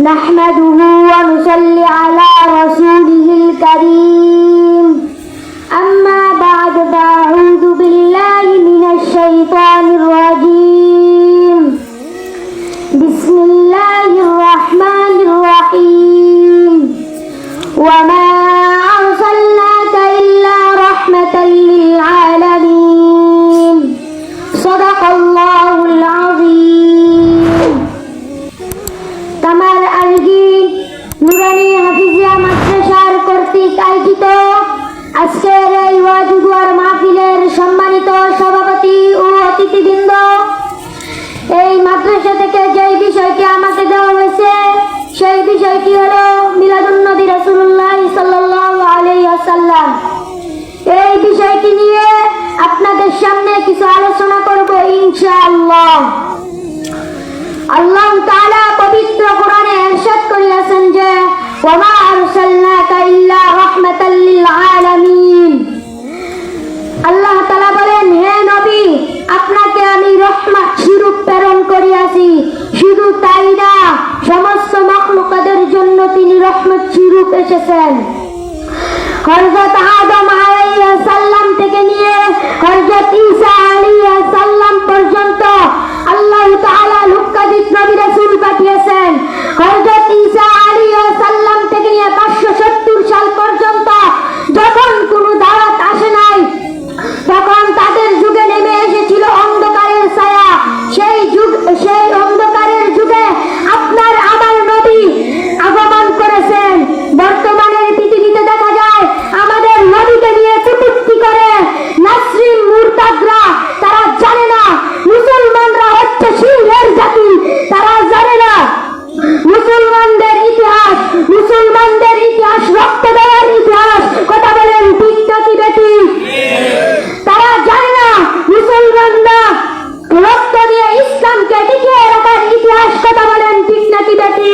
نحمده ونصلي على رسوله الكريم أما بعد فأعوذ بالله من الشيطان الرجيم بسم الله الرحمن الرحيم وما أرسلناك إلا رحمة للعالمين صدق الله العظيم কামার আলগি নুরানি হাফিজিয়া মাদ্রাসার কর্তৃক আয়োজিত আজকের এই ওয়াজুয়ার মাহফিলের সম্মানিত সভাপতি ও অতিথিবৃন্দ, এই মাদ্রাসা থেকে যে বিষয়টি আমাকে দেওয়া হয়েছে সেই বিষয়টি হলো মিলাদুন নবী রাসূলুল্লাহ সাল্লাল্লাহু আলাইহি ওয়াসাল্লাম। এই বিষয়টি নিয়ে আপনাদের সামনে কিছু আলোচনা করব ইনশাআল্লাহ। আল্লাহ তাআলা পবিত্র কোরআনে ইরশাদ করিয়াছেন যে ওয়া আরসালনাকা ইল্লা রাহমাতাল লিল আলামিন। আল্লাহ তাআলা বলেন, হে নবী, আপনাকে আমি রহমত স্বরূপ প্রেরণ করিয়াছি। শুধু তাই না, সমস্ত মাখলুকাতের জন্য তিনি রহমত স্বরূপ এসেছেন। হযরত আদম আলাইহিস সালাম থেকে নিয়ে হযরত ঈসা আলাইহিস সালাম পর্যন্ত আল্লাহ তাআলা লক্ষাধিক নবী রাসূল পাঠিয়েছেন। হযরত ঈসা আলাইহিস সালাম থেকে নিয়ে 570 সাল পর্যন্ত যখন কোনো দাওয়াত আসে নাই, তখন তাদের যুগে নেমে এসেছিল অন্ধকারের ছায়া। সেই অন্ধকারের যুগে আপনার আমার নবী আগমন করেছেন। বর্তমানের পৃথিবীতে দেখা যায় আমাদের নবীকে নিয়ে কটূক্তি করে নাসরিন মুরতাদরা। তারা জানে না মুসলমানরা হচ্ছে সিংহের জাতি। তারা জানে না মুসলমানদের ইতিহাস রক্ত দেওয়ার ইতিহাস। কথা বলেন ঠিক নাকি বেটি? তারা জানে না মুসলমানরা রক্ত দিয়ে ইসলামকে টিকিয়ে রাখার ইতিহাস। কথা বলেন ঠিক নাকি বেটি?